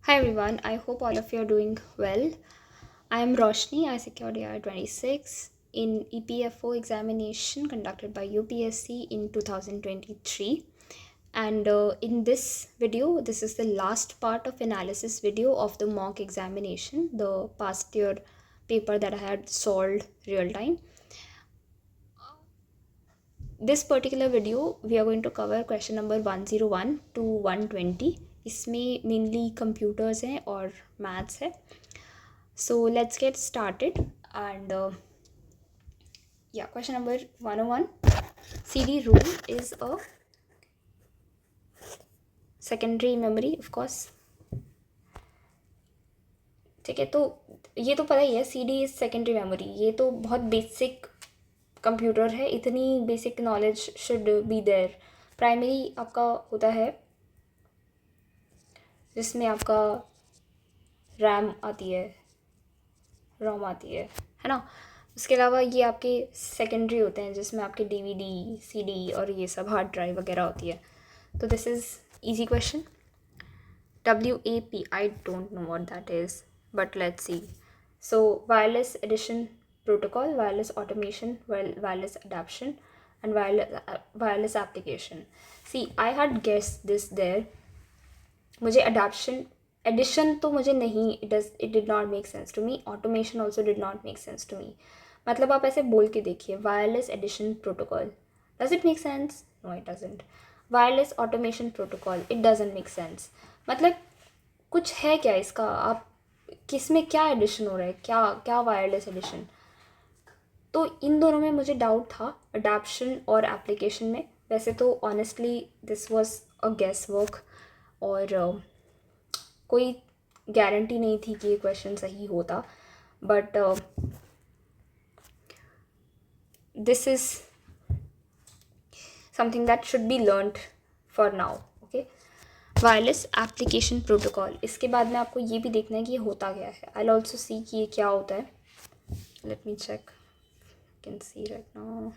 Hi everyone, I hope all of you are doing well. I am Roshni, I secured AR 26 in EPFO examination conducted by UPSC in 2023. And in this video, this is the last part of analysis video of the mock examination, the past year paper that I had solved real time. This particular video we are going to cover question number 101 to 120. इसमें mainly computers हैं और maths है. So let's get started. And question number 101. CD room is a secondary memory, of course. ठीक है, तो ये तो पता ही है, CD इज सेकेंडरी मेमोरी. ये तो बहुत बेसिक कंप्यूटर है, इतनी basic knowledge should be there. Primary आपका होता है जिसमें आपका रैम आती है, रोम आती है ना. उसके अलावा ये आपके सेकेंडरी होते हैं जिसमें आपके DVD, CD और ये सब हार्ड ड्राइव वगैरह होती है. तो this is easy question. WAP, I don't know what that is, but let's see. So wireless addition protocol, wireless automation, wireless adaptation, and wireless application. See, I had guessed this there. मुझे addition तो मुझे नहीं, it did not make sense to me. Automation also did not make sense to me. मतलब आप ऐसे बोल के देखिए, wireless addition protocol, does it make sense? No, it doesn't. Wireless automation protocol, it doesn't make sense. मतलब कुछ है क्या इसका? आप किस में क्या एडिशन हो रहा है, क्या क्या वायरलेस एडिशन? तो इन दोनों में मुझे डाउट था, अडाप्शन और एप्लीकेशन में. वैसे तो honestly this was a guess work और कोई गारंटी नहीं थी कि ये क्वेश्चन सही होता. But this is something that should be learned for now. Okay, wireless application protocol. इसके बाद में आपको ये भी देखना है कि ये होता क्या है. आई विल ऑल्सो सी कि ये क्या होता है. Let me check, can see right now.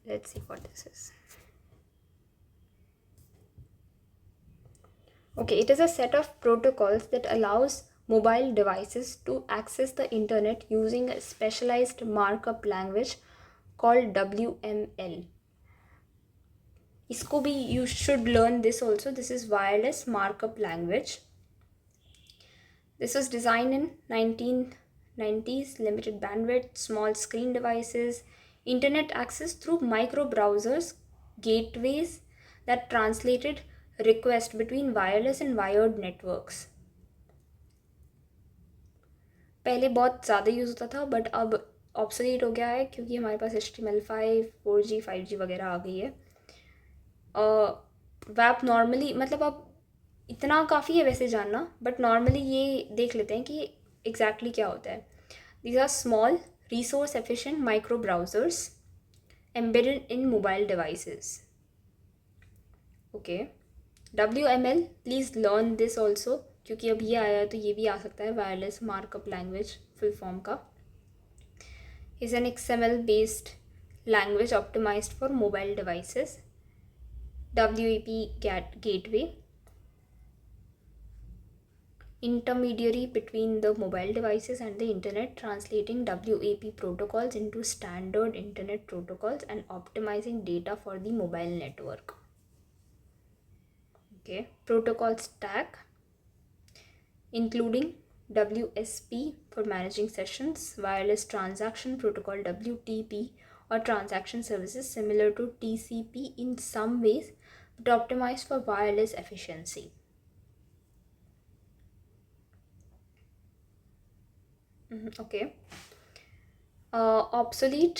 Let's see what this is. Okay, it is a set of protocols that allows mobile devices to access the internet using a specialized markup language called WML. इसको भी you should learn this also. This is wireless markup language. This was designed in 1990s, limited bandwidth, small screen devices, internet access through micro browsers, gateways that translated request between wireless and wired networks. पहले बहुत ज़्यादा use होता था but अब obsolete हो गया है क्योंकि हमारे पास HTML5, 4G, 5G वगैरह आ गई है. वैप नॉर्मली, मतलब अब इतना काफ़ी है वैसे जानना, बट नॉर्मली ये देख लेते हैं कि एग्जैक्टली क्या होता है. These are small resource efficient micro browsers embedded in mobile devices. Okay, WML, please learn this also, क्योंकि अब ये आया है तो ये भी आ सकता है. Wireless markup language full form का is an XML based language optimised for mobile devices. WAP gateway, intermediary between the mobile devices and the internet, translating WAP protocols into standard internet protocols and optimizing data for the mobile network. Okay, protocol stack including WSP for managing sessions, wireless transaction protocol WTP or transaction services similar to TCP in some ways but optimized for wireless efficiency. Okay, obsolete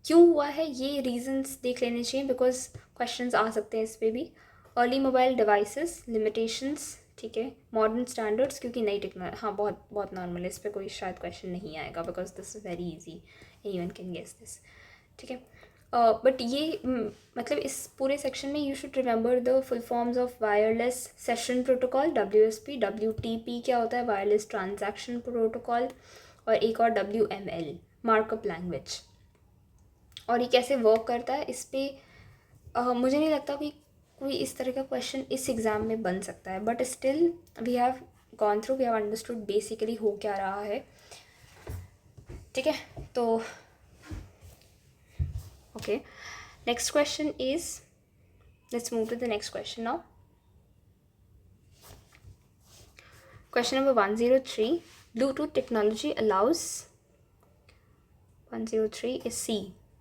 क्यों हुआ है ये reasons देख लेने चाहिए because questions आ सकते हैं इस पर भी. अर्ली मोबाइल डिवाइसेस लिमिटेशंस, ठीक है. मॉडर्न स्टैंडर्ड्स, क्योंकि नई टेक्नोलॉजी, हाँ बहुत बहुत नॉर्मल है, इस पर कोई शायद क्वेश्चन नहीं आएगा because this is very easy, anyone can guess this. ठीक है, बट ये मतलब इस पूरे सेक्शन में you should remember the full forms of wireless session protocol WSP. WTP क्या होता है? Wireless transaction protocol. और एक और WML मार्कअप लैंग्वेज. और ये कैसे वर्क करता है इस पर मुझे नहीं लगता कि कोई इस तरह का क्वेश्चन इस एग्ज़ाम में बन सकता है, but still we have gone through, we have understood basically हो क्या रहा है। ठीक है, तो okay, next question is, let's move to the next question now. Question number 103, Bluetooth technology allows, 103 is C,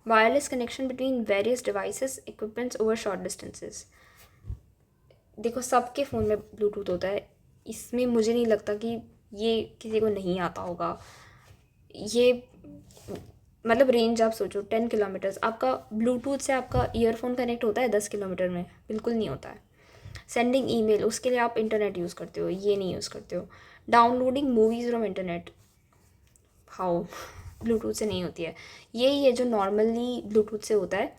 wireless connection between various devices, equipments over short distances. देखो सबके phone में ब्लूटूथ होता है, इसमें मुझे नहीं लगता कि ये किसी को नहीं आता होगा। ये मतलब रेंज आप सोचो 10 किलोमीटर्स, आपका ब्लूटूथ से आपका ईयरफोन कनेक्ट होता है 10 किलोमीटर में? बिल्कुल नहीं होता है। सेंडिंग ईमेल, उसके लिए आप इंटरनेट यूज़ करते हो, ये नहीं यूज़ करते हो। Downloading movies from internet, how, Bluetooth से नहीं होती है। यही है जो नॉर्मली ब्लूटूथ से होता है,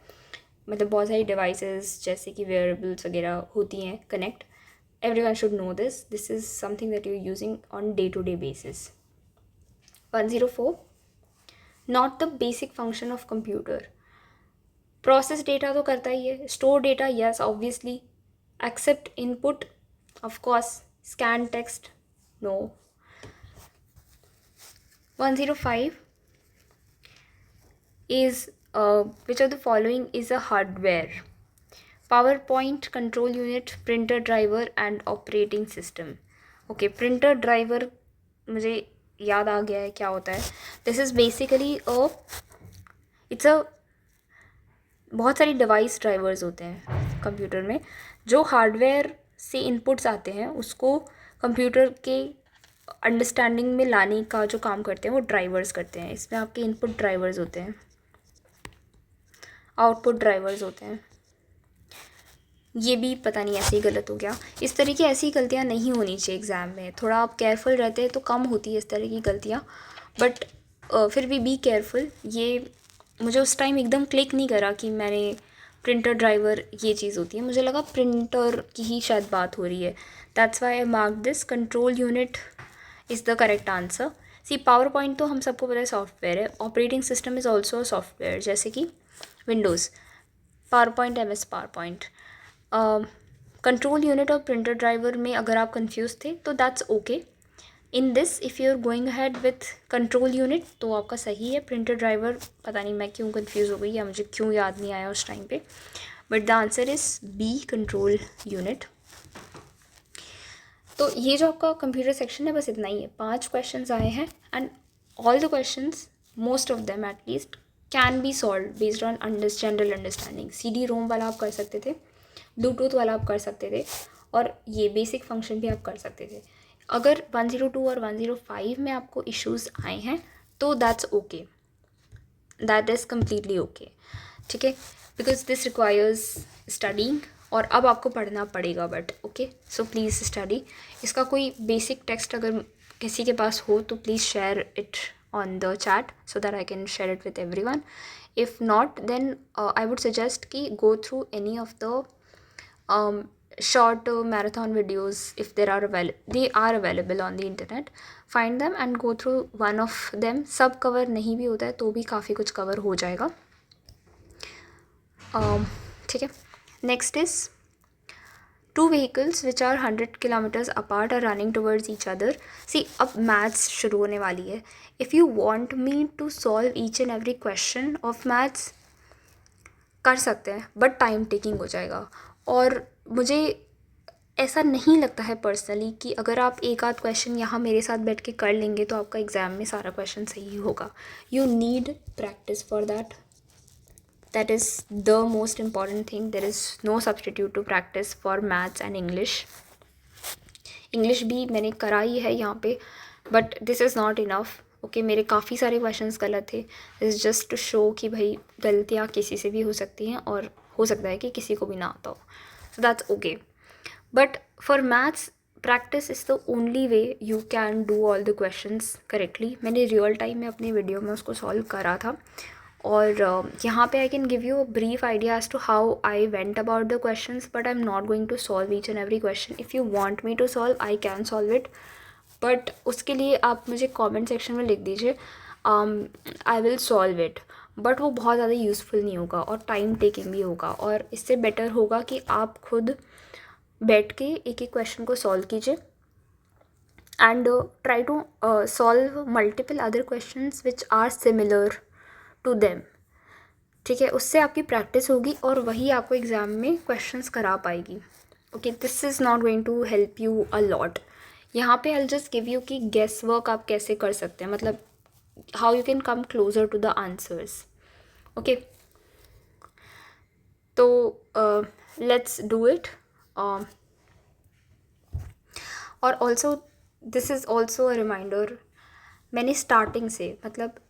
मतलब बहुत सारी डिवाइसेस जैसे कि वेयरेबल्स वगैरह होती हैं connect. Everyone should know this, this is something that you using on day to day basis. 104, not the basic function of computer. Process data तो करता ही है, store data yes obviously, accept input, of course, scan text, no. 105 is which of the following is a hardware? PowerPoint, control unit, printer driver and operating system. Okay, printer driver मुझे याद आ गया है क्या होता है। This is basically it's a, बहुत सारी device drivers होते हैं कंप्यूटर में, जो हार्डवेयर से इनपुट्स आते हैं उसको कंप्यूटर के अंडरस्टैंडिंग में लाने का जो काम करते हैं वो ड्राइवर्स करते हैं। इसमें आपके इनपुट ड्राइवर्स होते हैं, आउटपुट ड्राइवर्स होते हैं। ये भी पता नहीं ऐसे ही गलत हो गया। इस तरह की ऐसी गलतियाँ नहीं होनी चाहिए एग्ज़ाम में, थोड़ा आप केयरफुल रहते हैं तो कम होती है इस तरह की गलतियाँ, बट फिर भी बी केयरफुल। ये मुझे उस टाइम एकदम क्लिक नहीं करा कि मैंने प्रिंटर ड्राइवर ये चीज़ होती है, मुझे लगा प्रिंटर की ही शायद बात हो रही है। That's why I mark this. Control unit is the correct answer. C, power point तो हम सबको पता है सॉफ्टवेयर है, operating system is also a software, जैसे कि Windows, power point, MS power point. Control unit और प्रिंटर ड्राइवर में अगर आप कंफ्यूज थे तो that's okay. In this if you are going ahead with control unit तो आपका सही है। प्रिंटर ड्राइवर पता नहीं मैं क्यों कंफ्यूज हो गई या मुझे क्यों याद नहीं आया उस टाइम पे, but the answer is B, control unit. तो ये जो आपका कंप्यूटर सेक्शन है बस इतना ही है। 5 क्वेश्चंस आए हैं and all the questions, most of them at least, can be solve based on general understanding. CD-ROM वाला आप कर सकते थे, ब्लूटूथ वाला आप कर सकते थे, और ये बेसिक फंक्शन भी आप कर सकते थे। अगर 102 और 105 में आपको इश्यूज़ आए हैं तो that's okay, that is completely okay. ठीक है, बिकॉज दिस रिक्वायर्स स्टडिंग, और अब आपको पढ़ना पड़ेगा, but okay, so please study. इसका कोई बेसिक टेक्स्ट अगर किसी के पास हो तो please share it on the chat so that I can share it with everyone. If not then I would suggest कि go through any of the short marathon videos if they are available on the internet. Find them and go through one of them. सब cover नहीं भी होता है तो भी काफ़ी कुछ कवर हो जाएगा। ठीक है, next is, two vehicles which are 100 kilometers apart are running towards each other. See, अब मैथ्स शुरू होने वाली है। If you want me to solve each and every question of maths, कर सकते हैं, बट टाइम टेकिंग हो जाएगा, और मुझे ऐसा नहीं लगता है पर्सनली कि अगर आप एक आध क्वेश्चन यहाँ मेरे साथ बैठ के कर लेंगे तो आपका एग्ज़ाम में सारा क्वेश्चन सही होगा। You need practice for that, that is the most important thing. There is no substitute to practice for maths and English भी मैंने कराई है यहाँ पे, but this is not enough. Okay, मेरे काफ़ी सारे क्वेश्चंस गलत थे। इज़ जस्ट टू शो कि भाई गलतियाँ किसी से भी हो सकती हैं और हो सकता है कि किसी को भी ना आता हो, so that's okay. But for maths practice is the only way you can do all the questions correctly. मैंने रियल टाइम में अपने वीडियो में उसको सॉल्व करा था, और यहाँ पे I can give you a brief idea as to how I went about the questions, but I am not going to solve each and every question. If you want me to solve I can solve it, but उसके लिए आप मुझे comment section में लिख दीजिए, I will solve it. But वो बहुत ज़्यादा यूज़फुल नहीं होगा और टाइम टेकिंग भी होगा। और इससे बेटर होगा कि आप खुद बैठ के एक एक क्वेश्चन को सॉल्व कीजिए and try to solve multiple other questions which are similar to them. ठीक है, उससे आपकी प्रैक्टिस होगी और वही आपको एग्ज़ाम में क्वेश्चंस करा पाएगी। Okay, this is not going to help you a lot. यहाँ पे आई जस्ट गिव यू कि गेस वर्क आप कैसे कर सकते हैं, मतलब how you can come closer to the answers. Okay, तो लेट्स डू इट। और also this is also a reminder, मैंने स्टार्टिंग से मतलब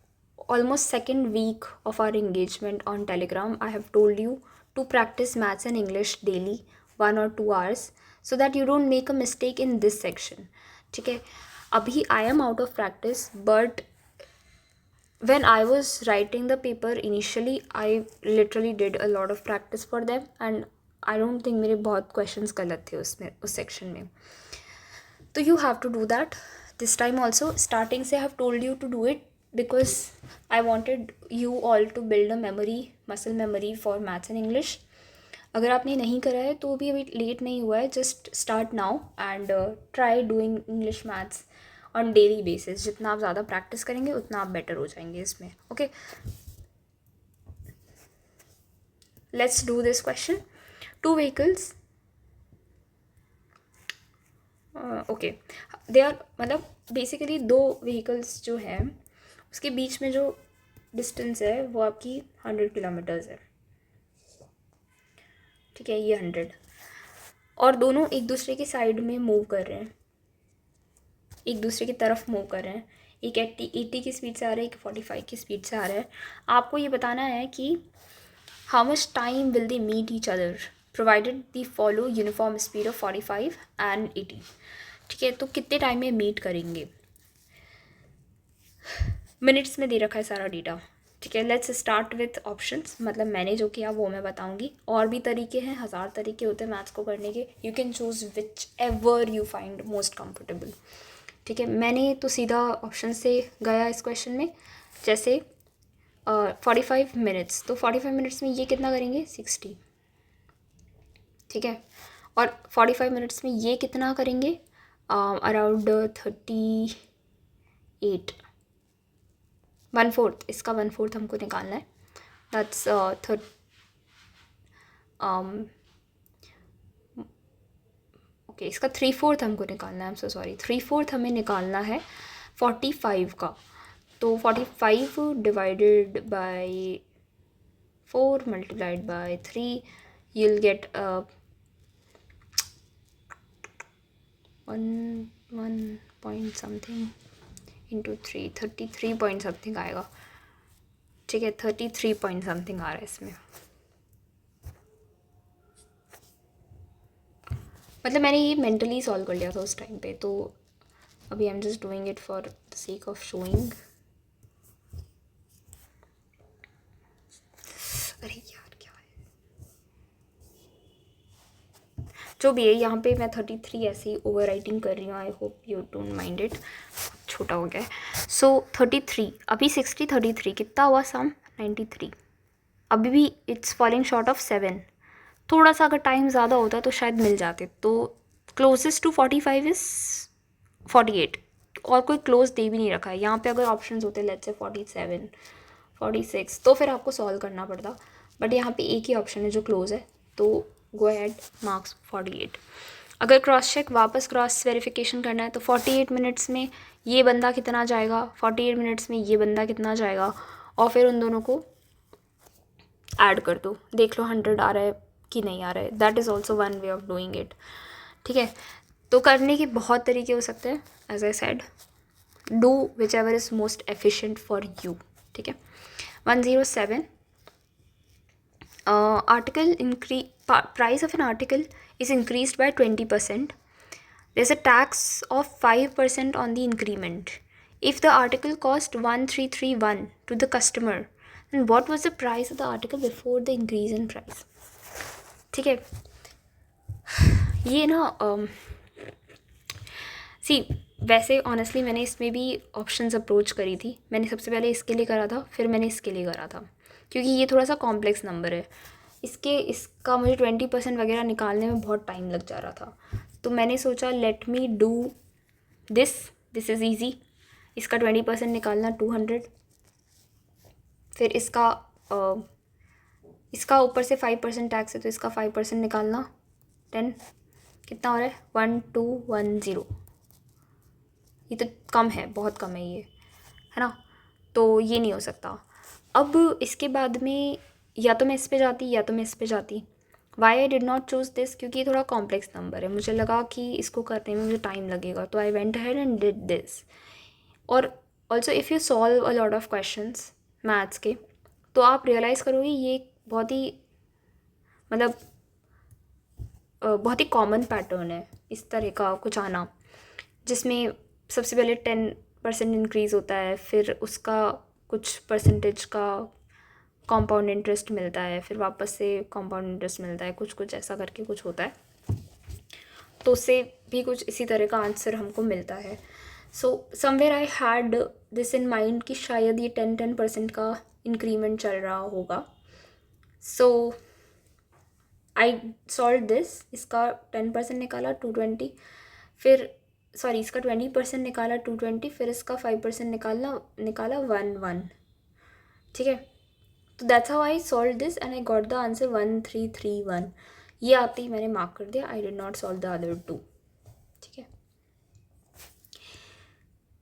almost second week of our engagement on Telegram, I have told you to practice maths and English daily 1 or 2 hours so that you don't make a mistake in this section. ठीक है, अभी I am out of practice, but when I was writing the paper initially, I literally did a lot of practice for them and I don't think मेरे बहुत questions गलत थे उसमें, उस section में। तो you have to do that this time also. Starting से I have told you to do it because I wanted you all to build a memory, muscle memory for maths and English. अगर आपने नहीं करा है तो भी अभी late नहीं हुआ है, just start now and try doing English maths on daily basis. जितना आप ज़्यादा प्रैक्टिस करेंगे उतना आप बेटर हो जाएंगे इसमें। Okay, let's do this question. 2 vehicles, okay, they are, मतलब बेसिकली 2 vehicles जो हैं उसके बीच में जो डिस्टेंस है वो आपकी 100 किलोमीटर्स है। ठीक है, ये 100, और दोनों एक दूसरे की साइड में मूव कर रहे हैं, एक दूसरे की तरफ मूव कर रहे हैं। एक 80 की स्पीड से आ रहा है, एक 45 की स्पीड से आ रहा है। आपको ये बताना है कि how much time will they meet each other provided the follow uniform speed of 45 and 80। ठीक है, तो कितने टाइम में मीट करेंगे, मिनट्स में दे रखा है सारा डेटा। ठीक है, लेट्स स्टार्ट विथ ऑप्शंस, मतलब मैंने जो किया वो मैं बताऊंगी। और भी तरीके हैं, 1000 तरीके होते हैं मैथ्स को करने के। You can choose which ever you find most comfortable. ठीक है, मैंने तो सीधा ऑप्शन से गया इस क्वेश्चन में। जैसे 45 मिनट्स, तो 45 मिनट्स में ये कितना करेंगे, 60। ठीक है, और 45 मिनट्स में ये कितना करेंगे, अराउंड 38, 1/4। इसका 1/4 हमको निकालना है, दैट्स ओके, इसका 3/4 हमको निकालना है। आई एम सो सॉरी, 3/4 हमें निकालना है 45 का। तो 45 divided by 4 multiplied by 3, you'll get 1 point something into 3, 33 point something आएगा। ठीक है, 33 point something आ रहा है इसमें। मतलब मैंने ये मेंटली सॉल्व कर लिया था उस टाइम पे, तो अभी I am just doing it for the sake of showing. अरे यार क्या है, जो भी है, यहाँ पे मैं 33 ऐसे ही ओवर राइटिंग कर रही हूँ। I hope you don't mind it, छोटा हो गया है। सो 33, अभी 60, 33 कितना हुआ सम, 93। अभी भी इट्स फॉलिंग शॉर्ट ऑफ 7। थोड़ा सा अगर टाइम ज़्यादा होता तो शायद मिल जाते। तो क्लोजेस्ट टू 45 इज़ 48, और कोई क्लोज दे भी नहीं रखा है यहाँ पे। अगर ऑप्शंस होते लेट्स से 47, 46, तो फिर आपको सॉल्व करना पड़ता, बट यहाँ पे एक ही ऑप्शन है जो क्लोज है, तो गो अहेड, मार्क्स 48। अगर क्रॉस चेक, वापस क्रॉस वेरिफिकेशन करना है, तो 48 मिनट्स में ये बंदा कितना जाएगा, 48 मिनट्स में ये बंदा कितना जाएगा, और फिर उन दोनों को ऐड कर दो, देख लो 100 आ रहा है कि नहीं आ रहा है। That is also one way of doing it. ठीक है, तो करने के बहुत तरीके हो सकते हैं। As I said, do whichever is most efficient for you. ठीक है, 107, article price of an article is increased by 20%. There's a tax of 5% on the increment. If the article cost 1331 to the customer, then what was the price of the article before the increase in price? ठीक है, ये ना सी वैसे honestly मैंने इसमें भी options approach करी थी। मैंने सबसे पहले इसके लिए करा था, फिर मैंने इसके लिए करा था, क्योंकि ये थोड़ा सा कॉम्प्लेक्स नंबर है। इसका मुझे 20% वगैरह निकालने में बहुत टाइम लग जा रहा था, तो मैंने सोचा let me do this is easy. इसका 20% निकालना 200, फिर इसका ऊपर से 5% टैक्स है, तो इसका 5% निकालना 10, कितना हो रहा है 1210। ये तो कम है, बहुत कम है ये, है ना। तो ये नहीं हो सकता। अब इसके बाद में या तो मैं इस पे जाती या तो मैं इस पे जाती। Why I did not choose this, क्योंकि ये थोड़ा कॉम्प्लेक्स नंबर है, मुझे लगा कि इसको करने में मुझे टाइम लगेगा, तो I went ahead and did this. और also if you solve a lot of questions maths के, तो आप रियलाइज़ करोगे ये बहुत ही मतलब बहुत ही कॉमन पैटर्न है इस तरह का कुछ आना, जिसमें सबसे पहले 10% इंक्रीज़ होता है, फिर उसका कुछ परसेंटेज का कंपाउंड इंटरेस्ट मिलता है, फिर वापस से कंपाउंड इंटरेस्ट मिलता है, कुछ कुछ ऐसा करके कुछ होता है। तो उससे भी कुछ इसी तरह का आंसर हमको मिलता है। So somewhere I had this in mind कि शायद ये 10% का इंक्रीमेंट चल रहा होगा। सो आई सॉल्व दिस। इसका 10% निकाला 220, फिर सॉरी इसका 20% निकाला 220, फिर इसका 5% निकाला 11, ठीक है। तो that's how I solve this and I got the answer 1331। ये आते ही मैंने मार्क कर दिया, I did not solve the other two, ठीक है।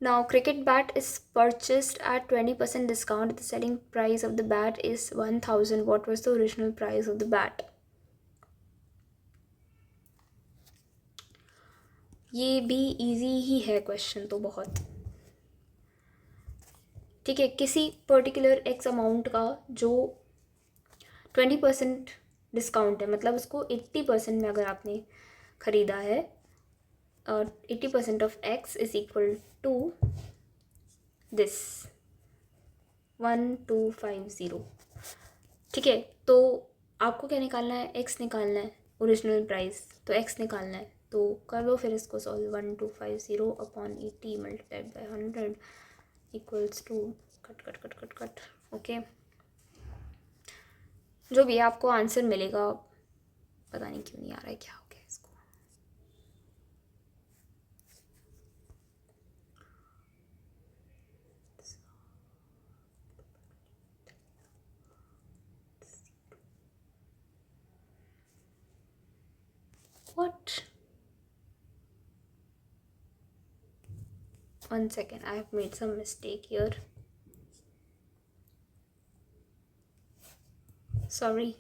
Now cricket bat is purchased at 20% discount. The selling price of the bat is 1000. What was the original price of the bat? ये भी इजी ही है question तो बहुत, ठीक है। किसी पर्टिकुलर एक्स अमाउंट का जो 20% डिस्काउंट है, मतलब उसको 80% में अगर आपने ख़रीदा है, 80% of X is equal to this 1250, ठीक है। तो आपको क्या निकालना है, एक्स निकालना है, ओरिजिनल प्राइस, तो एक्स निकालना है, तो कर लो फिर इसको solve. 1250 upon 80 multiplied by 100 equals to cut cut cut cut cut, okay. जो भी आपको आंसर मिलेगा, पता नहीं क्यों नहीं आ रहा है, क्या हो गया इसको। What? 1 second, I have made some mistake here. Sorry.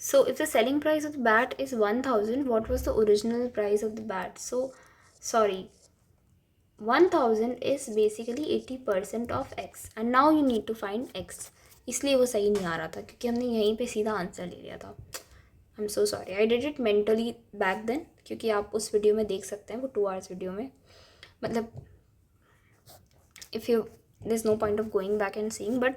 So if the selling price of the bat is 1000, what was the original price of the bat? So sorry, 1000 is basically 80% of x and now you need to find x. इसलिए वो सही नहीं आ रहा था, क्योंकि हमने यहीं पे सीधा आंसर ले लिया था। I am so sorry, I did it mentally back then, क्योंकि आप उस वीडियो में देख सकते हैं, वो 2 hours वीडियो में, मतलब if you there is no point of going back and seeing, but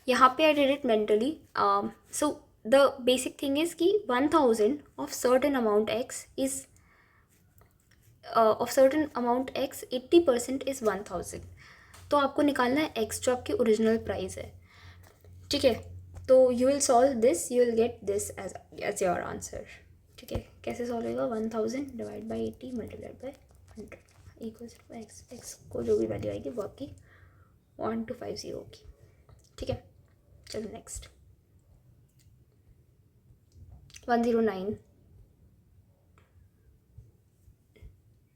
यहाँ पे I did it mentally. So the basic thing is कि 1000 of certain amount X is of certain amount X 80% is 1000। तो आपको निकालना है x, जो आपकी original price है, ठीक है। तो you will solve this, you will get this as your answer, ठीक है। कैसे सॉल्व होगा, 1000 divide by 80 multiplied by 100 equals to X. X को जो भी वैल्यू आएगी वो आपकी 1250 होगी, ठीक है। चलो नेक्स्ट 109,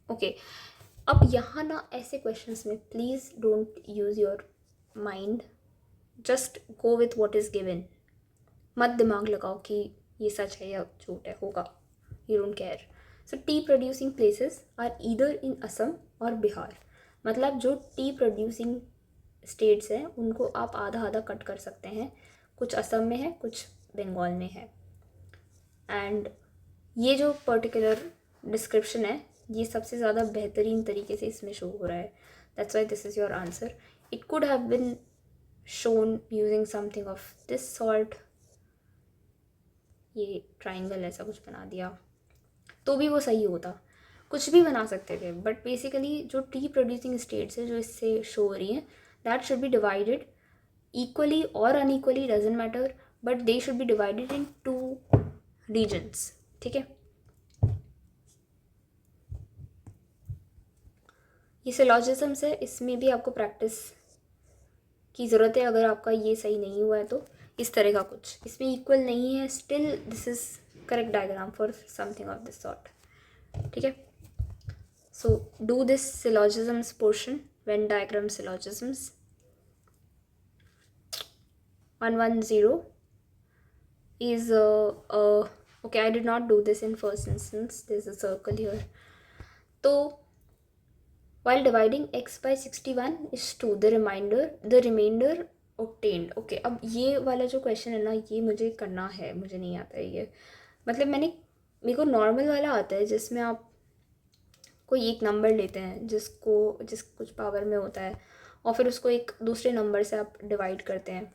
ओके। अब यहाँ ना ऐसे क्वेश्चंस में please don't use your mind, just go with what is given. मत दिमाग लगाओ कि ये सच है या झूठ है, होगा, you don't care. So tea producing places are either in Assam और बिहार, मतलब जो टी प्रोड्यूसिंग स्टेट्स हैं उनको आप आधा आधा कट कर सकते हैं, कुछ असम में है, कुछ बंगाल में है। एंड ये जो पर्टिकुलर डिस्क्रिप्शन है, ये सबसे ज़्यादा बेहतरीन तरीके से इसमें शो हो रहा है, that's why this is your answer. It could have been shown using something of this sort, ये ट्राइंगल ऐसा कुछ बना दिया तो भी वो सही होता। कुछ भी बना सकते थे, बट बेसिकली जो टी प्रोड्यूसिंग स्टेट्स है जो इससे शो हो रही हैं, that should be divided equally or unequally, doesn't matter, but they should be divided in 2 regions. ठीक है, ये सिलॉजिज्म्स है, इसमें भी आपको प्रैक्टिस की ज़रूरत है। अगर आपका ये सही नहीं हुआ है तो इस तरह का कुछ इसमें इक्वल नहीं है, still this is correct diagram for something of this sort. ठीक है, so do this syllogisms portion, when diagram syllogisms. 110 is okay, I did not do this in first instance, there's a circle here. So while dividing x by 61 is 2, the remainder obtained. okay, अब ये वाला जो question है ना, ये मुझे करना है, मुझे नहीं आता है ये, मतलब मेरे को नॉर्मल वाला आता है जिसमें आप कोई एक नंबर लेते हैं जिस कुछ पावर में होता है, और फिर उसको एक दूसरे नंबर से आप डिवाइड करते हैं।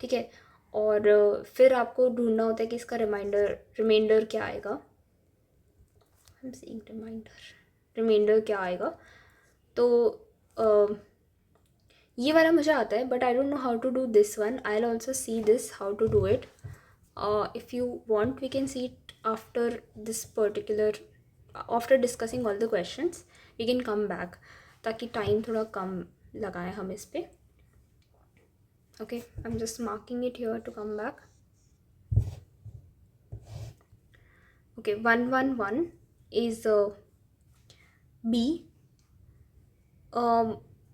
ठीक है, और फिर आपको ढूंढना होता है कि इसका रिमाइंडर क्या आएगा। रिमाइंडर क्या आएगा। तो ये वाला मुझे आता है, but I don't know how to do this one. I will also see this how to do it. If you want we can see it after this particular, after discussing all the questions we can come back, ताकि time थोड़ा कम लगाएं हम इस पर। okay, I'm just marking it here to come back. okay, 111 is B.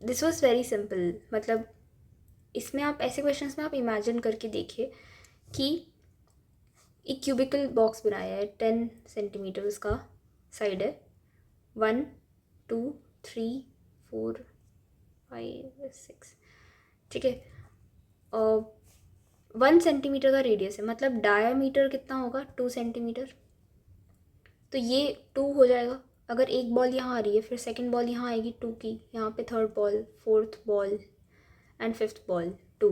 this was very simple, मतलब इसमें आप ऐसे क्वेश्चंस में आप इमेजिन करके देखिए कि एक क्यूबिकल बॉक्स बनाया है, 10 सेंटीमीटर्स का साइड है, 1 2 3 4 5 6। ठीक है, 1 सेंटीमीटर का रेडियस है, मतलब डायामीटर कितना होगा, 2 सेंटीमीटर। तो ये 2 हो जाएगा। अगर एक बॉल यहाँ आ रही है, फिर सेकंड बॉल यहाँ आएगी 2 की, यहाँ पे third ball, fourth ball and fifth ball 2।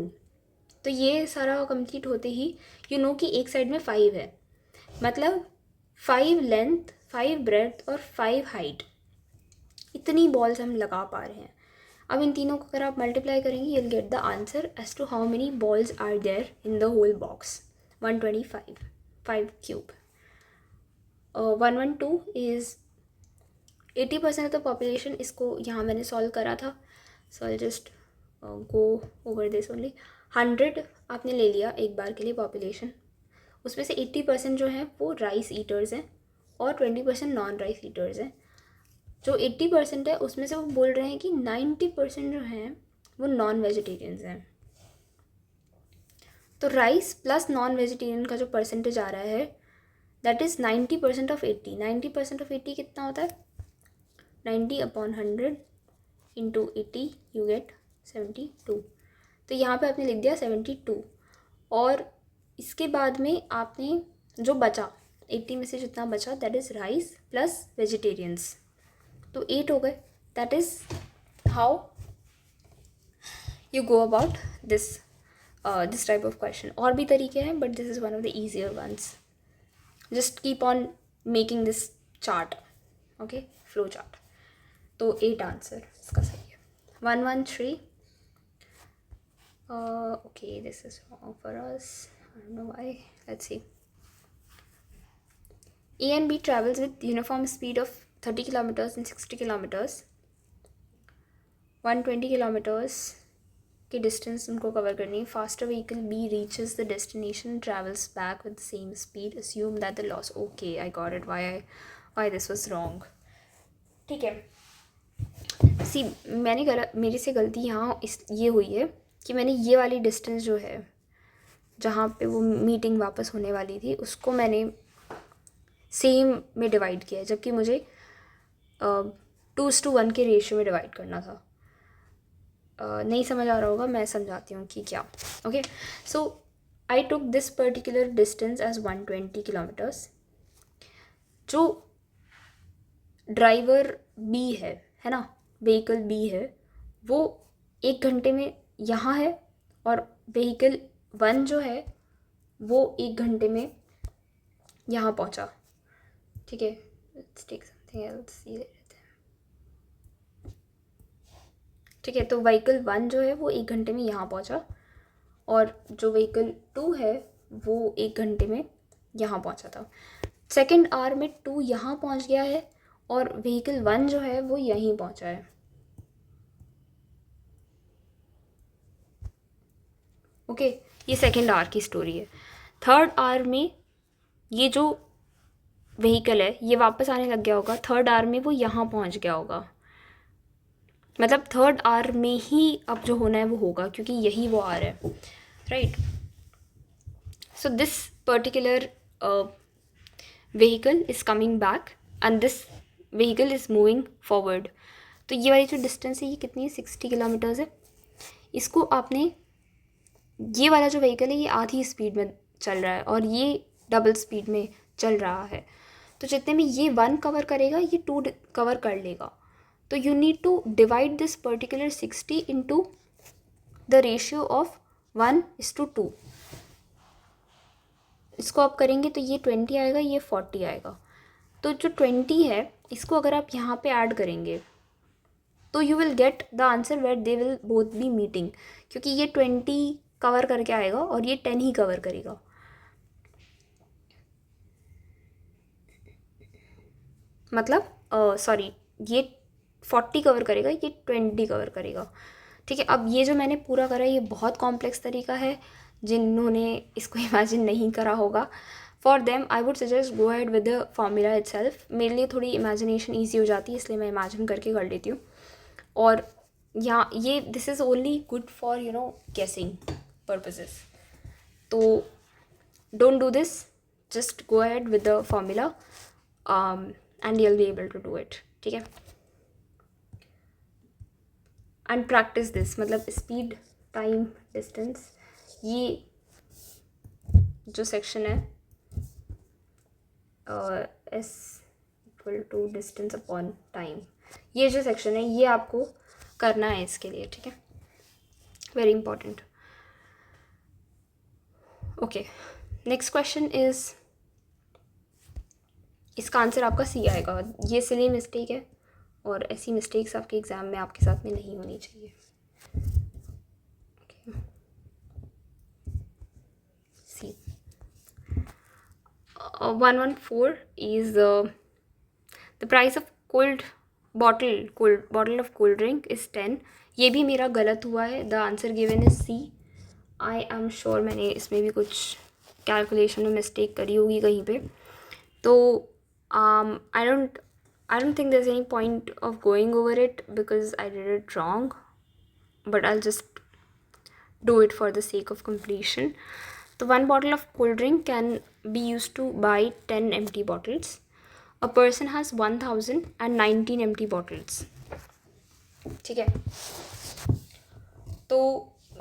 तो ये सारा कंप्लीट होते ही यू नो कि एक साइड में 5 है, मतलब 5 लेंथ, 5 ब्रेड्थ और 5 हाइट, इतनी बॉल्स हम लगा पा रहे हैं। अब इन तीनों को अगर आप मल्टीप्लाई करेंगे, you will get the answer as to how many balls are there in the whole box. 125, 5 cube. 112 is 80% of the population. इसको यहाँ मैंने सॉल्व करा था, so I just go over this only. 100 आपने ले लिया एक बार के लिए पॉपुलेशन, उसमें से 80% जो है वो राइस ईटर्स हैं और 20% नॉन राइस ईटर्स हैं। जो 80% है उसमें से वो बोल रहे हैं कि 90% जो हैं वो नॉन वेजिटेरियंस हैं। तो राइस प्लस नॉन वेजिटेरियन का जो परसेंटेज आ रहा है दैट इज़ 90% ऑफ 80। 90% ऑफ 80 कितना होता है, 90/100 इंटू 80 यू गेट 72। तो यहाँ पे आपने लिख दिया 72, और इसके बाद में आपने जो बचा 80 में से जितना बचा that is rice plus vegetarians, तो 8 हो गए। That is how you go about this type of question. और भी तरीके हैं, but this is one of the easier ones. Just keep on making this chart, okay, flow chart. तो 8 answer इसका सही है। 113, okay, this is wrong for us, I don't know why, let's see. A and B travels with uniform speed of 30 kilometers and 60 kilometers. 120 kilometers की distance उनको cover करनी है। Faster vehicle B reaches the destination, travels back with the same speed. Assume that the loss, okay, I got it, why this was wrong. ठीक है, सी मेरी से गलती यहाँ ये हुई है कि मैंने ये वाली डिस्टेंस जो है जहाँ पे वो मीटिंग वापस होने वाली थी उसको मैंने सेम में डिवाइड किया है, जबकि मुझे 2:1 के रेशियो में डिवाइड करना था। नहीं समझ आ रहा होगा, मैं समझाती हूँ कि क्या। Okay, so I took this particular distance as 120 kilometres. जो ड्राइवर B है ना, व्हीकल B है, वो 1 घंटे में यहाँ है, और व्हीकल 1 जो है वो 1 घंटे में यहाँ पहुँचा। ठीक है, let's take something anything else, ये ले लेते हैं। ठीक है, तो व्हीकल 1 जो है वो 1 घंटे में यहाँ पहुँचा, और जो व्हीकल 2 है वो 1 घंटे में यहाँ पहुँचा था। सेकेंड आवर में 2 यहाँ पहुँच गया है, और व्हीकल 1 जो है वो यहीं पहुँचा है। ओके, ये सेकेंड आवर की स्टोरी है। थर्ड आवर में ये जो व्हीकल है ये वापस आने लग गया होगा, थर्ड आवर में वो यहाँ पहुँच गया होगा, मतलब थर्ड आवर में ही अब जो होना है वो होगा, क्योंकि यही वो आवर है, right. So this particular vehicle is coming back and this vehicle is moving forward. तो ये वाली जो डिस्टेंस है ये कितनी है, 60 किलोमीटर्स है। इसको आपने, ये वाला जो व्हीकल है ये आधी स्पीड में चल रहा है और ये डबल स्पीड में चल रहा है, तो जितने में ये 1 कवर करेगा ये 2 कवर कर लेगा। तो you need to divide this particular 60 into the ratio of 1:2। इसको आप करेंगे तो ये 20 आएगा, ये 40 आएगा। तो जो 20 है इसको अगर आप यहाँ पे ऐड करेंगे तो you will get the answer where they will both be meeting, क्योंकि ये 20 कवर करके आएगा और ये 10 ही कवर करेगा। मतलब सॉरी, ये 40 कवर करेगा, ये 20 कवर करेगा। ठीक है, अब ये जो मैंने पूरा करा है ये बहुत कॉम्प्लेक्स तरीका है, जिन्होंने इसको इमेजिन नहीं करा होगा, for them I would suggest go ahead with the formula itself. मेरे लिए थोड़ी इमेजिनेशन ईजी हो जाती है, इसलिए मैं इमेजिन करके कर लेती हूँ। और यहाँ ये this is only good for guessing purposes, तो don't do this, just go ahead with the formula and you will be able to do it. ठीक है, एंड प्रैक्टिस दिस, मतलब स्पीड, टाइम, डिस्टेंस, ये जो सेक्शन है S equal to distance upon time, ये जो section है ये आपको करना है इसके लिए। ठीक है, very important. Okay, next question is, इसका आंसर आपका सी आएगा। ये सिली मिस्टेक है और ऐसी मिस्टेक्स आपके एग्ज़ाम में आपके साथ में नहीं होनी चाहिए। सी 114 is the price of bottle of cold drink is 10। ये भी मेरा गलत हुआ है, the answer given is C. I am sure मैंने इसमें भी कुछ कैलकुलेशन में मिस्टेक करी होगी कहीं पे, तो आई don't think there's any point of going over it because I did it wrong, but I'll just do it for the sake of completion. So 1 bottle of cold drink can be used to buy 10 empty bottles. A person has 1019 empty bottles. ठीक है, तो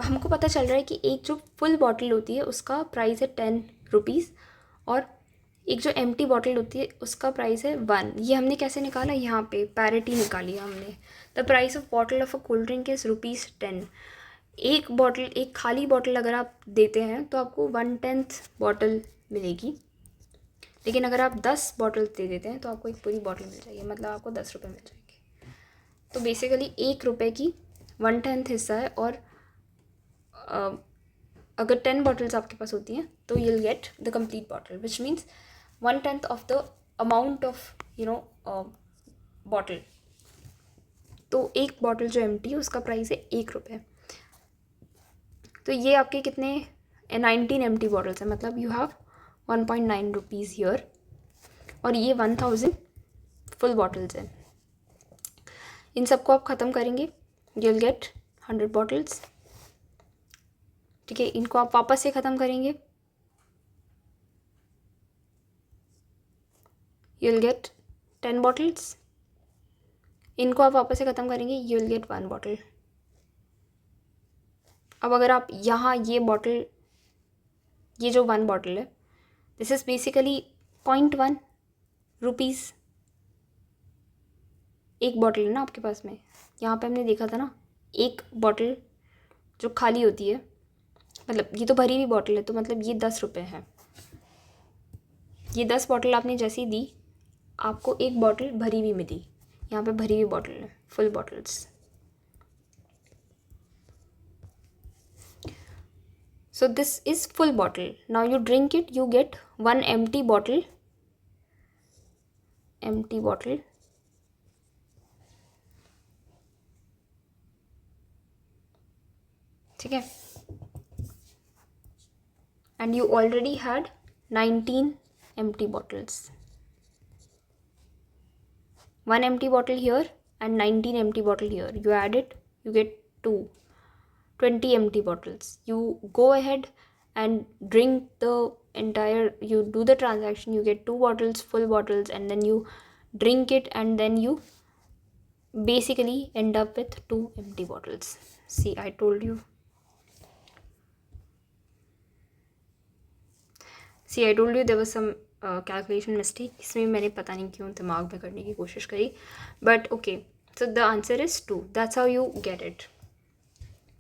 हमको पता चल रहा है कि एक जो फुल बॉटल होती है उसका प्राइस है 10 रुपीज़, और एक जो एम्प्टी बॉटल होती है उसका प्राइस है 1। ये हमने कैसे निकाला, यहाँ पे पैरिटी निकाली हमने। The price of bottle of a cold drink is ₹10। एक बॉटल, एक खाली बॉटल अगर आप देते हैं तो आपको 1/10 बॉटल मिलेगी, लेकिन अगर आप 10 बॉटल दे देते हैं तो आपको एक पूरी बॉटल मिल जाएगी, मतलब आपको 10 रुपये मिल जाएंगे। तो बेसिकली 1 रुपये की 1/10 हिस्सा है, और अगर 10 बॉटल्स आपके पास होती हैं तो you will get the complete bottle, which means 1/10 of the amount of bottle. तो एक बॉटल जो एम्प्टी है उसका प्राइस है 1 रुपये। तो ये आपके कितने 19 एम्प्टी बॉटल्स हैं, मतलब यू हैव 1.9 रुपीज़ हियर, और ये 1000 फुल बॉटल्स हैं। इन सबको आप ख़त्म करेंगे, यू विल गेट 100 बॉटल्स। ठीक है, इनको आप वापस से ख़त्म करेंगे, यू विल गेट 10 बॉटल्स। इनको आप वापस से ख़त्म करेंगे, यू विल गेट 1 बॉटल। अब अगर आप यहाँ ये बॉटल, ये जो 1 बॉटल है, दिस इज़ बेसिकली 0.1 रुपीज़ एक बॉटल है ना आपके पास में। यहाँ पे हमने देखा था ना, एक बॉटल जो खाली होती है, मतलब ये तो भरी हुई बॉटल है, तो मतलब ये 10 रुपये है। ये 10 बॉटल आपने जैसे ही दी, आपको एक बॉटल भरी हुई मिली, यहाँ पे भरी हुई बॉटल है, full bottles. So this is full bottle. Now you drink it, you get one empty bottle. ठीक है. And you already had 19 empty bottles. One empty bottle here and 19 empty bottle here. You add it, you get 20 empty bottles. You go ahead and drink the entire, you do the transaction, you get 2 bottles, full bottles, and then you drink it, and then you basically end up with 2 empty bottles. See, I told you. See, I told you there was some calculation mistake. इसमें मैंने पता नहीं क्यों दिमाग में करने की कोशिश करी. But okay, so the answer is 2. That's how you get it.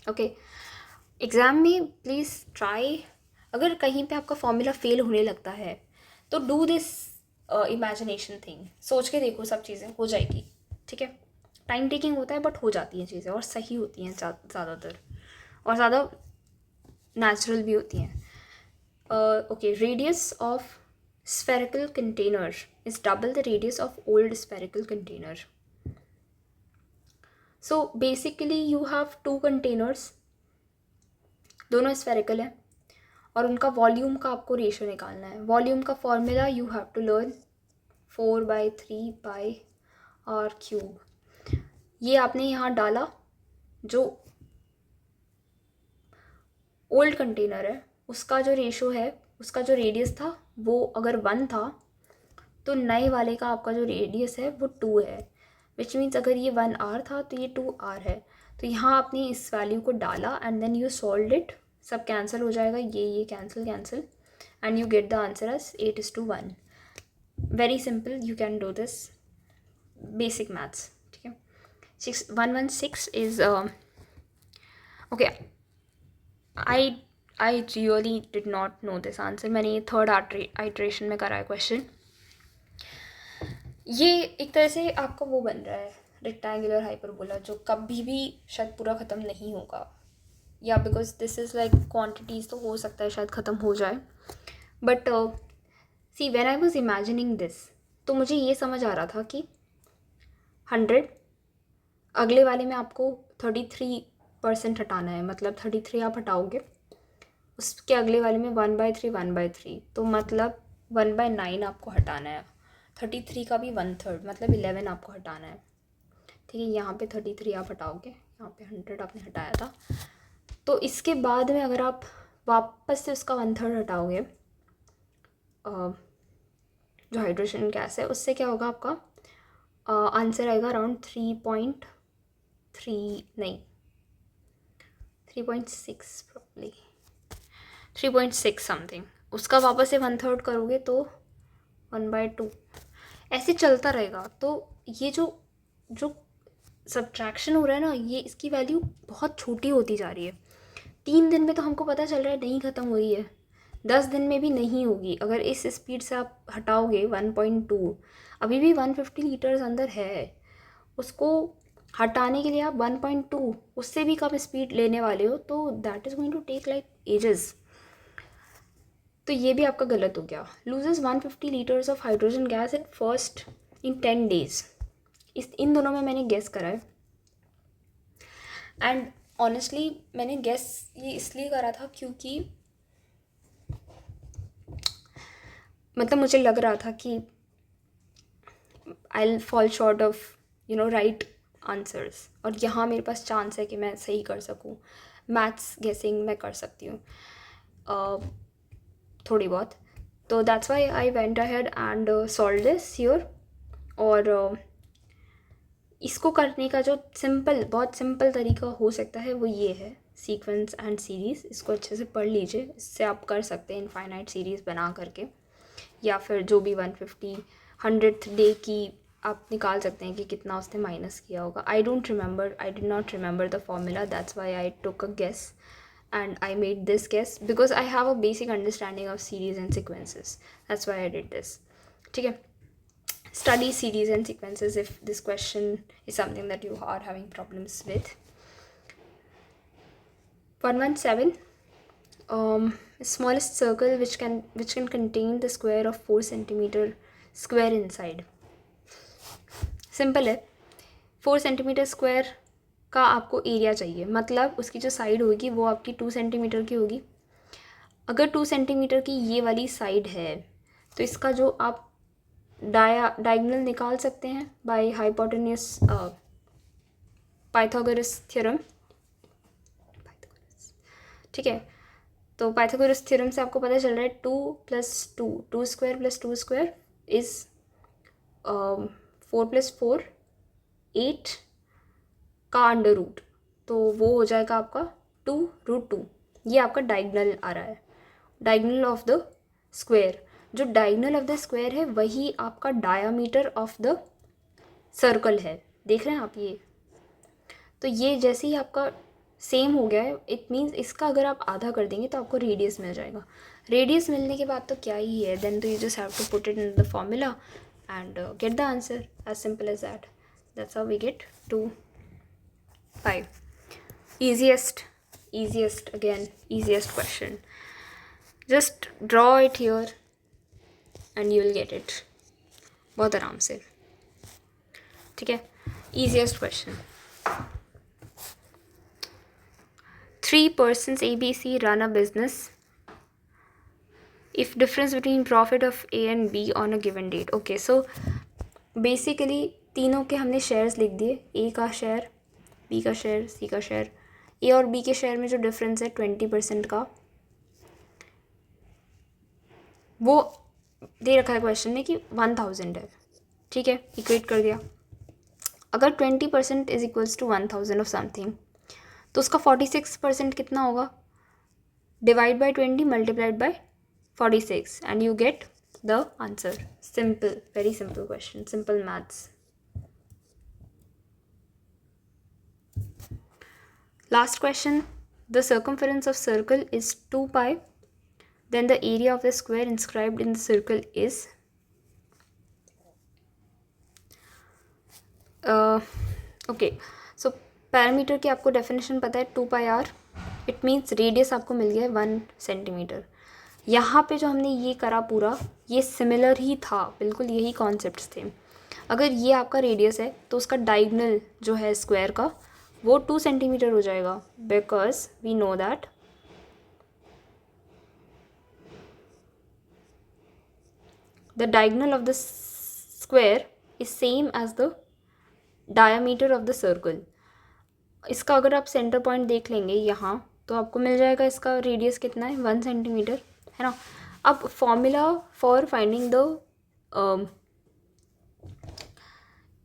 Okay. Exam में प्लीज़ ट्राई, अगर कहीं पे आपका फॉर्मूला फेल होने लगता है तो डू दिस इमेजिनेशन थिंग. सोच के देखो, सब चीज़ें हो जाएगी. ठीक है. टाइम टेकिंग होता है बट हो जाती हैं चीज़ें, और सही होती हैं ज़्यादातर, और ज़्यादा नेचुरल भी होती हैं. Okay. Radius of spherical container is double the radius of old spherical container. So basically you have 2 containers, दोनों स्फेरिकल है, और उनका वॉल्यूम का आपको रेशियो निकालना है. वॉल्यूम का formula you have to learn 4/3 pi r cube. ये आपने यहाँ डाला, जो ओल्ड कंटेनर है उसका जो रेशियो है, उसका जो रेडियस था वो अगर 1 था, तो नए वाले का आपका जो रेडियस है वो 2 है. विच मीन्स अगर ये 1 आर था तो ये 2 आर है. तो यहाँ आपने इस वैल्यू को डाला and then you solve it. सब कैंसिल हो जाएगा, ये cancel, and you get the answer as 8:1. Very simple, you can do this. Basic maths. ठीक है. 116 is okay. I really did not know this answer. मैंने ये 3rd आइट्रेशन में करा है क्वेश्चन. ये एक तरह से आपका वो बन रहा है रेक्टेंगुलर हाइपरबोला, जो कभी भी शायद पूरा ख़त्म नहीं होगा, या because this is like quantities, तो हो सकता है शायद ख़त्म हो जाए. But see, when I was imagining this, तो मुझे ये समझ आ रहा था कि 100, अगले वाले में आपको 33% हटाना है, मतलब 33 आप हटाओगे, उसके अगले वाले में 1/3, तो मतलब 1/9 आपको हटाना है. 33 का भी 1/3, मतलब 11 आपको हटाना है. ठीक है. यहाँ पे 33 आप हटाओगे, यहाँ पे 100 आपने हटाया था. तो इसके बाद में अगर आप वापस से उसका 1/3 हटाओगे, जो हाइड्रोजन गैस है, उससे क्या होगा, आपका आंसर आएगा अराउंड 3.3, नहीं 3.6 प्रॉब्ली, 3.6 समथिंग. उसका वापस से 1/3 करोगे तो 1/2. ऐसे चलता रहेगा. तो ये जो सब्ट्रैक्शन हो रहा है ना, ये इसकी वैल्यू बहुत छोटी होती जा रही है. 3 दिन में तो हमको पता चल रहा है नहीं ख़त्म हो रही है, 10 दिन में भी नहीं होगी. अगर इस स्पीड से आप हटाओगे 1.2, अभी भी 150 लीटर्स अंदर है, उसको हटाने के लिए आप 1.2, उससे भी कम स्पीड लेने वाले हो, तो that is going to take like ages. तो ये भी आपका गलत हो गया. Loses 150 litres of hydrogen gas in 10 days. इन दोनों में मैंने गेस करा है. एंड ऑनेस्टली मैंने गेस ये इसलिए करा था क्योंकि मतलब मुझे लग रहा था कि I will fall short of right answers, और यहाँ मेरे पास चांस है कि मैं सही कर सकूँ. मैथ्स गेसिंग मैं कर सकती हूँ थोड़ी बहुत. तो that's why I went ahead and solve this here. और इसको करने का जो बहुत सिंपल तरीका हो सकता है वो ये है, सीक्वेंस एंड सीरीज़. इसको अच्छे से पढ़ लीजिए, इससे आप कर सकते हैं इनफाइनाइट सीरीज़ बना करके, या फिर जो भी 100th डे की आप निकाल सकते हैं कि कितना उसने माइनस किया होगा. I did not remember the formula. That's why I took a guess and I made this guess because I have a basic understanding of series and sequences. That's why I did this. ठीक है. study series and sequences if this question is something that you are having problems with. 117. Smallest circle which can contain the square of 4 centimeter square inside. Simple है, 4 centimetre square का आपको area चाहिए, मतलब उसकी जो side होगी वो आपकी 2 सेंटीमीटर की होगी. अगर 2 सेंटीमीटर की ये वाली साइड है तो इसका जो आप डायगोनल निकाल सकते हैं बाय हाइपोटेन्यूस पाइथागोरस थ्योरम. ठीक है, तो पाइथागोरस थ्योरम से आपको पता चल रहा है 2 + 2, 2 स्क्वायर + 2 स्क्वायर इज़ 4 + 4 8 का अंडर रूट, तो वो हो जाएगा आपका 2√2. ये आपका डायगोनल आ रहा है, डायगोनल ऑफ द स्क्वायर. जो डायगोनल ऑफ द स्क्वायर है वही आपका डायामीटर ऑफ द सर्कल है. देख रहे हैं आप ये, तो ये जैसे ही आपका सेम हो गया है, इट मीन्स इसका अगर आप आधा कर देंगे तो आपको रेडियस मिल जाएगा. रेडियस मिलने के बाद तो क्या ही है, देन तो you just have to put it in the formula and get the answer, as simple as that. That's how we get 2 5. Easiest again, easiest question. Just draw it here and you will get it बहुत आराम से. ठीक है, easiest question. 3 persons ABC run a business. If difference between profit of A and B on a given date. Okay, so basically तीनों के हमने shares लिख दिए, A का शेयर, B का शेयर, C का शेयर. A और B के शेयर में जो डिफरेंस है 20% का, वो दे रखा है क्वेश्चन में कि 1000 है. ठीक है, इक्वेट कर दिया. अगर 20% is equals to 1000 of something, तो उसका 46% कितना होगा? Divide by 20 multiplied by 46 and you get the answer. Simple, very simple question, simple maths. Last question. The circumference of circle is 2 pi. Then the area of the square inscribed in the circle is okay. So parameter की आपको definition पता है 2 pi r. It means radius आपको मिल गया है 1 centimetre. यहाँ पे जो हमने ये करा पूरा, ये सिमिलर ही था, बिल्कुल यही कॉन्सेप्ट्स थे. अगर ये आपका रेडियस है तो उसका डायगोनल जो है स्क्वायर का वो 2 सेंटीमीटर हो जाएगा, because we know that the diagonal of the square is same as the diameter of the circle. इसका अगर आप सेंटर पॉइंट देख लेंगे यहाँ, तो आपको मिल जाएगा इसका रेडियस कितना है, 1 सेंटीमीटर, है ना. अब formula for finding the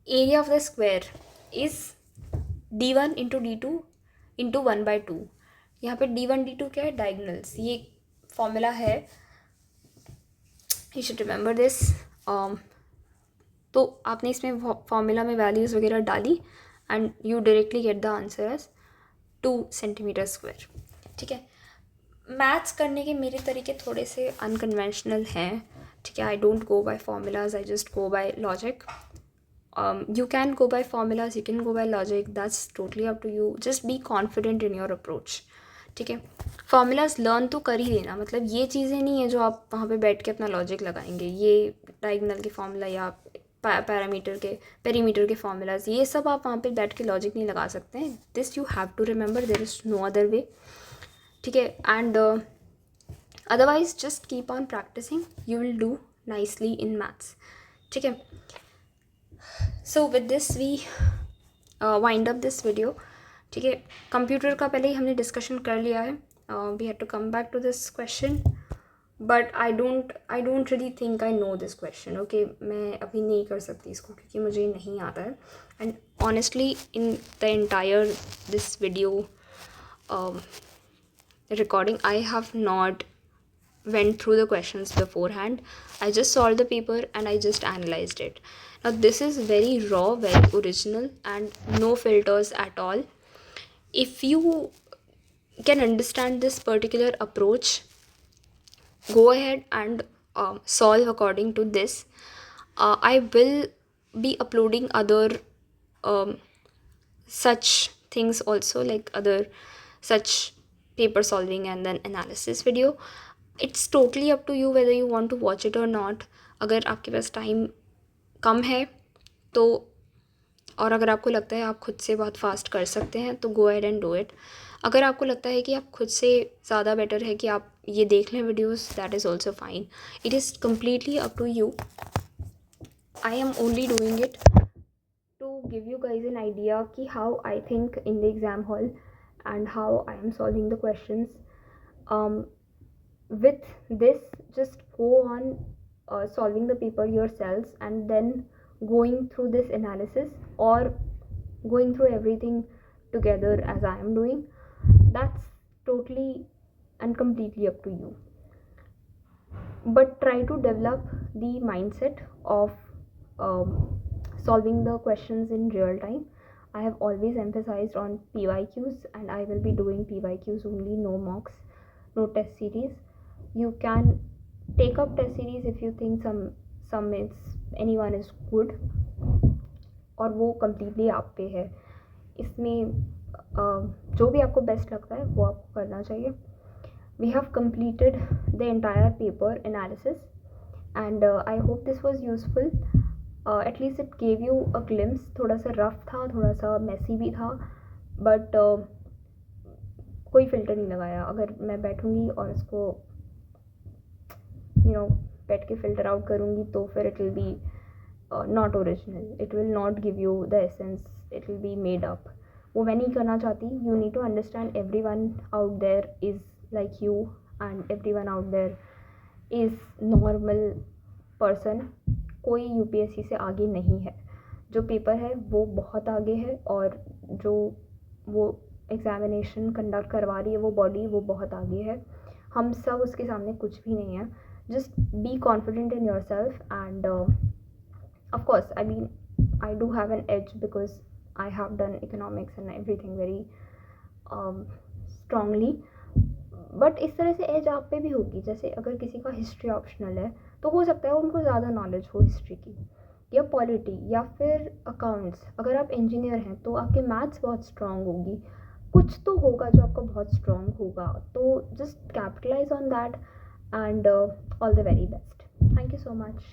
area of the square is d1 into d2 into 1/2. यहाँ पे d1 d2 क्या है, डायगोनल्स. ये फॉर्मूला है, यू शुड रिमेंबर दिस. तो आपने इसमें फॉर्मूला में वैल्यूज़ वगैरह डाली and you directly get the answer as 2 centimetre square. ठीक है, मैथ्स करने के मेरे तरीके थोड़े से अनकन्वेंशनल हैं. ठीक है, I don't go by formulas, I just go by logic. You can go by formulas, you can go by logic, that's totally up to you. Just be confident in your approach. ठीक है, formulas learn तो कर ही लेना, मतलब ये चीज़ें नहीं है जो आप वहाँ पे बैठ के अपना लॉजिक लगाएंगे. ये डायगोनल के फॉर्मूला या पेरीमीटर के फॉर्मूलाज, ये सब आप वहाँ पे बैठ के लॉजिक नहीं लगा सकते हैं. This you have to remember, there is no other way. ठीक है, and otherwise just keep on practising, you will do nicely in maths. ठीक है, so with this we wind up this video. ठीक है, कंप्यूटर का पहले ही हमने discussion कर लिया है. We have to come back to this question, but I don't really think I know this question. Okay, मैं अभी नहीं कर सकती इसको क्योंकि मुझे नहीं आता है. And honestly in the entire this video recording, I have not went through the questions beforehand. I just solved the paper and I just analyzed it. Now this is very raw, very original and no filters at all. If you can understand this particular approach, go ahead and solve according to this. I will be uploading other um, such things also, like other such paper solving and then analysis video. It's totally up to you whether you want to watch it or not. अगर आपके पास time कम है तो, और अगर आपको लगता है आप खुद से बहुत फास्ट कर सकते हैं तो go ahead and do it. अगर आपको लगता है कि आप खुद से ज़्यादा बेटर है कि आप ये देख लें videos, that is also fine. It is completely up to you. I am only doing it to give you guys an idea ki how I think in the exam hall and how I am solving the questions. With this, just go on solving the paper yourselves and then going through this analysis or going through everything together as I am doing. That's totally and completely up to you. But try to develop the mindset of solving the questions in real time. I have always emphasized on PYQs and I will be doing PYQs only, no mocks, no test series. You can take up test series if you think some is anyone is good, और वो completely आप पे है. इसमें जो भी आपको best लगता है वो आपको करना चाहिए. We have completed the entire paper analysis and I hope this was useful. At least it gave you a glimpse. थोड़ा सा रफ था, थोड़ा सा मैसी भी था, बट कोई फ़िल्टर नहीं लगाया. अगर मैं बैठूँगी और इसको बैठ के फ़िल्टर आउट करूँगी तो फिर it will be not original. It will not give you the essence. It will be made up. वो मैं नहीं करना चाहती. You need to understand every one out there is like you and every one out there is normal person. कोई UPSC से आगे नहीं है. जो पेपर है वो बहुत आगे है और जो वो एग्ज़ामिनेशन कंडक्ट करवा रही है वो बॉडी, वो बहुत आगे है. हम सब उसके सामने कुछ भी नहीं है. Just be confident in your self and of course I do have an edge because I have done economics and everything very strongly. But इस तरह से एज आप पे भी होगी. जैसे अगर किसी का हिस्ट्री ऑप्शनल है तो हो सकता है उनको ज़्यादा नॉलेज हो हिस्ट्री की, या पॉलिटी, या फिर अकाउंट्स. अगर आप इंजीनियर हैं तो आपके मैथ्स बहुत स्ट्रॉन्ग होगी. कुछ तो होगा जो आपका बहुत स्ट्रॉन्ग होगा. तो just capitalise on that and all the very best. Thank you so much.